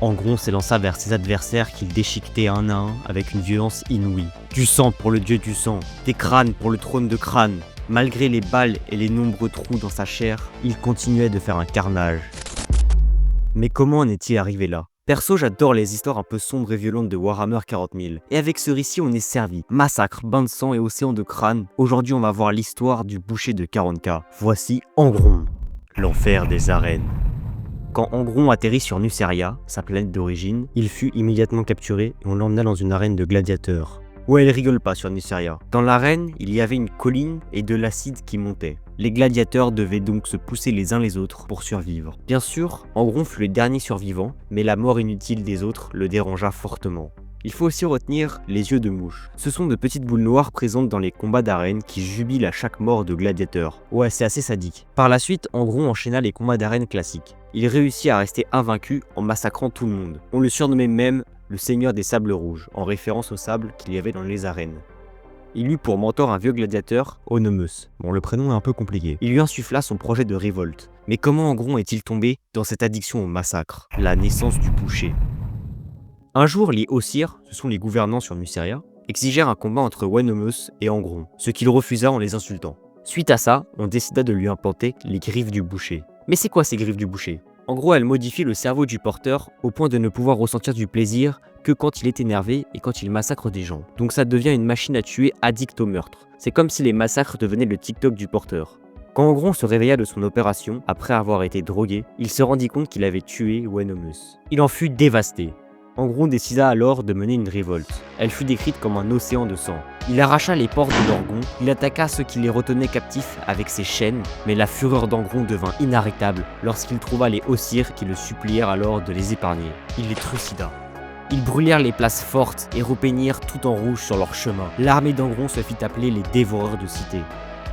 Angron s'élança vers ses adversaires qu'il déchiquetait un à un avec une violence inouïe. Du sang pour le dieu du sang, des crânes pour le trône de crâne. Malgré les balles et les nombreux trous dans sa chair, il continuait de faire un carnage. Mais comment en est-il arrivé là? Perso, j'adore les histoires un peu sombres et violentes de Warhammer 40 000. Et avec ce récit, on est servi. Massacre, bain de sang et océan de crâne. Aujourd'hui, on va voir l'histoire du boucher de 40K. Voici Angron, l'enfer des arènes. Quand Angron atterrit sur Nuceria, sa planète d'origine, il fut immédiatement capturé et on l'emmena dans une arène de gladiateurs. Ouais, elle rigole pas sur Nuceria. Dans l'arène, il y avait une colline et de l'acide qui montait. Les gladiateurs devaient donc se pousser les uns les autres pour survivre. Bien sûr, Angron fut le dernier survivant, mais la mort inutile des autres le dérangea fortement. Il faut aussi retenir les yeux de mouche. Ce sont de petites boules noires présentes dans les combats d'arène qui jubilent à chaque mort de gladiateur. Ouais, c'est assez sadique. Par la suite, Angron enchaîna les combats d'arène classiques. Il réussit à rester invaincu en massacrant tout le monde. On le surnommait même le Seigneur des Sables Rouges, en référence aux sables qu'il y avait dans les arènes. Il eut pour mentor un vieux gladiateur, Onomus. Bon, le prénom est un peu compliqué. Il lui insuffla son projet de révolte. Mais comment Angron est-il tombé dans cette addiction au massacre? La naissance du boucher. Un jour, les Ossirs, ce sont les gouvernants sur Nuceria, exigèrent un combat entre Onomus et Angron, ce qu'il refusa en les insultant. Suite à ça, on décida de lui implanter les griffes du boucher. Mais c'est quoi ces griffes du boucher? En gros, elles modifient le cerveau du porteur au point de ne pouvoir ressentir du plaisir que quand il est énervé et quand il massacre des gens. Donc ça devient une machine à tuer addict au meurtre. C'est comme si les massacres devenaient le TikTok du porteur. Quand Angron se réveilla de son opération, après avoir été drogué, il se rendit compte qu'il avait tué Onomus. Il en fut dévasté. Angron décida alors de mener une révolte. Elle fut décrite comme un océan de sang. Il arracha les portes de l'Orgon, il attaqua ceux qui les retenaient captifs avec ses chaînes, mais la fureur d'Angron devint inarrêtable lorsqu'il trouva les Ossirs qui le supplièrent alors de les épargner. Il les trucida. Ils brûlèrent les places fortes et repeignirent tout en rouge sur leur chemin. L'armée d'Angron se fit appeler les dévoreurs de cités.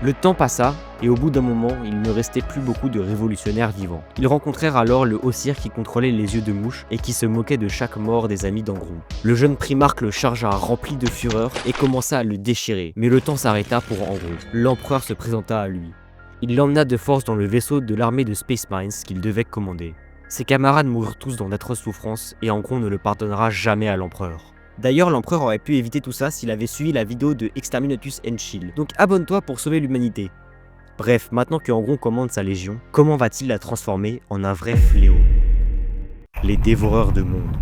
Le temps passa, et au bout d'un moment, il ne restait plus beaucoup de révolutionnaires vivants. Ils rencontrèrent alors le Ossir qui contrôlait les yeux de mouche et qui se moquait de chaque mort des amis d'Angron. Le jeune primarque le chargea rempli de fureur et commença à le déchirer. Mais le temps s'arrêta pour Angron. L'empereur se présenta à lui. Il l'emmena de force dans le vaisseau de l'armée de Space Marines qu'il devait commander. Ses camarades moururent tous dans d'atroces souffrances et Angron ne le pardonnera jamais à l'empereur. D'ailleurs, l'empereur aurait pu éviter tout ça s'il avait suivi la vidéo de Exterminatus and Shield. Donc abonne-toi pour sauver l'humanité. Bref, maintenant que Angron commande sa légion, comment va-t-il la transformer en un vrai fléau? Les dévoreurs de mondes.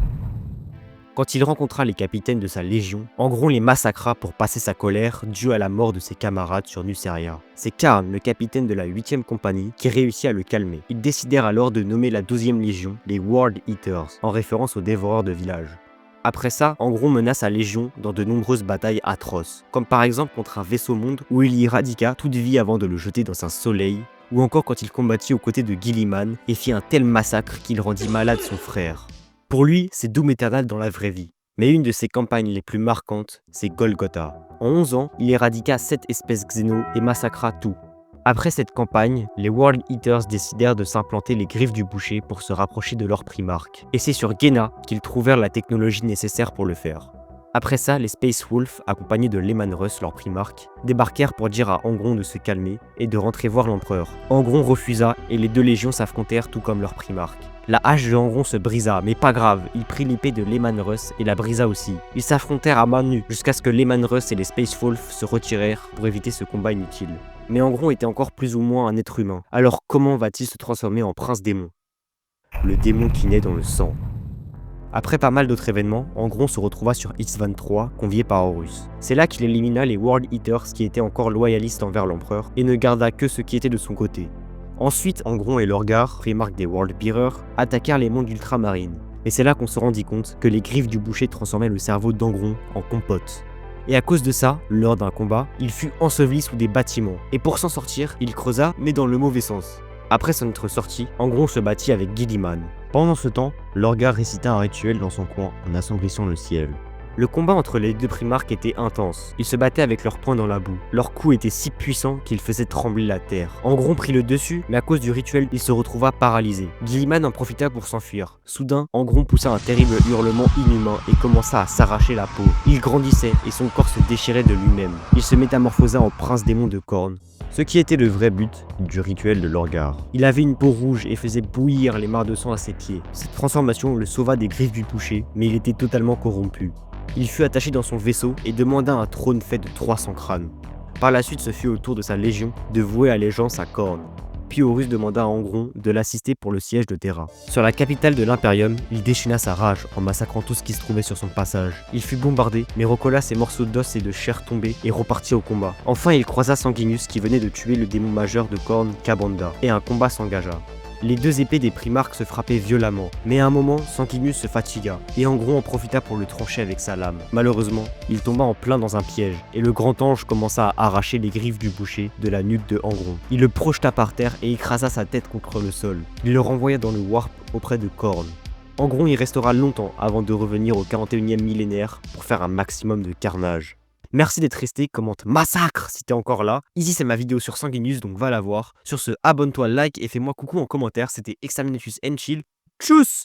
Quand il rencontra les capitaines de sa légion, Angron les massacra pour passer sa colère due à la mort de ses camarades sur Nuceria. C'est Kharn, le capitaine de la 8e compagnie, qui réussit à le calmer. Ils décidèrent alors de nommer la 12e légion les World Eaters, en référence aux dévoreurs de villages. Après ça, Angron mena sa légion dans de nombreuses batailles atroces, comme par exemple contre un vaisseau monde où il y éradiqua toute vie avant de le jeter dans un soleil, ou encore quand il combattit aux côtés de Guilliman et fit un tel massacre qu'il rendit malade son frère. Pour lui, c'est Doom Eternal dans la vraie vie. Mais une de ses campagnes les plus marquantes, c'est Golgotha. En 11 ans, il éradiqua 7 espèces xéno et massacra tout. Après cette campagne, les World Eaters décidèrent de s'implanter les griffes du boucher pour se rapprocher de leur primarque. Et c'est sur Gena qu'ils trouvèrent la technologie nécessaire pour le faire. Après ça, les Space Wolves, accompagnés de Leman Russ, leur primarque, débarquèrent pour dire à Angron de se calmer et de rentrer voir l'empereur. Angron refusa et les deux légions s'affrontèrent tout comme leur primarque. La hache de Angron se brisa, mais pas grave, il prit l'épée de Leman Russ et la brisa aussi. Ils s'affrontèrent à main nue jusqu'à ce que Leman Russ et les Space Wolves se retirèrent pour éviter ce combat inutile. Mais Angron était encore plus ou moins un être humain. Alors comment va-t-il se transformer en prince démon? Le démon qui naît dans le sang. Après pas mal d'autres événements, Angron se retrouva sur X-23, convié par Horus. C'est là qu'il élimina les World Eaters qui étaient encore loyalistes envers l'empereur et ne garda que ceux qui étaient de son côté. Ensuite, Angron et Lorgar, primarque des World Bearers, attaquèrent les mondes ultramarines. Et c'est là qu'on se rendit compte que les griffes du boucher transformaient le cerveau d'Angron en compote. Et à cause de ça, lors d'un combat, il fut enseveli sous des bâtiments. Et pour s'en sortir, il creusa, mais dans le mauvais sens. Après son être sorti, Angron se battit avec Guilliman. Pendant ce temps, Lorgar récita un rituel dans son coin en assombrissant le ciel. Le combat entre les deux primarques était intense. Ils se battaient avec leurs poings dans la boue. Leurs coups étaient si puissants qu'ils faisaient trembler la terre. Angron prit le dessus, mais à cause du rituel, il se retrouva paralysé. Gilliman en profita pour s'enfuir. Soudain, Angron poussa un terrible hurlement inhumain et commença à s'arracher la peau. Il grandissait et son corps se déchirait de lui-même. Il se métamorphosa en prince démon de corne. Ce qui était le vrai but du rituel de Lorgar. Il avait une peau rouge et faisait bouillir les mares de sang à ses pieds. Cette transformation le sauva des griffes du boucher, mais il était totalement corrompu. Il fut attaché dans son vaisseau et demanda un trône fait de 300 crânes. Par la suite, ce fut au tour de sa légion de vouer allégeance à Khorne. Puis Horus demanda à Angron de l'assister pour le siège de Terra. Sur la capitale de l'Imperium, il déchaîna sa rage en massacrant tout ce qui se trouvait sur son passage. Il fut bombardé, mais recolla ses morceaux d'os et de chair tombés et repartit au combat. Enfin, il croisa Sanguinius qui venait de tuer le démon majeur de Khorne, Kabanda, et un combat s'engagea. Les deux épées des primarques se frappaient violemment, mais à un moment, Sanguinius se fatigua, et Angron en profita pour le trancher avec sa lame. Malheureusement, il tomba en plein dans un piège, et le grand ange commença à arracher les griffes du boucher de la nuque de Angron. Il le projeta par terre et écrasa sa tête contre le sol. Il le renvoya dans le warp auprès de Khorne. Angron y restera longtemps avant de revenir au 41e millénaire pour faire un maximum de carnage. Merci d'être resté, commente massacre si t'es encore là. Ici c'est ma vidéo sur Sanguinius, donc va la voir. Sur ce, abonne-toi, like et fais-moi coucou en commentaire. C'était Exterminatus and Chill. Tchuss!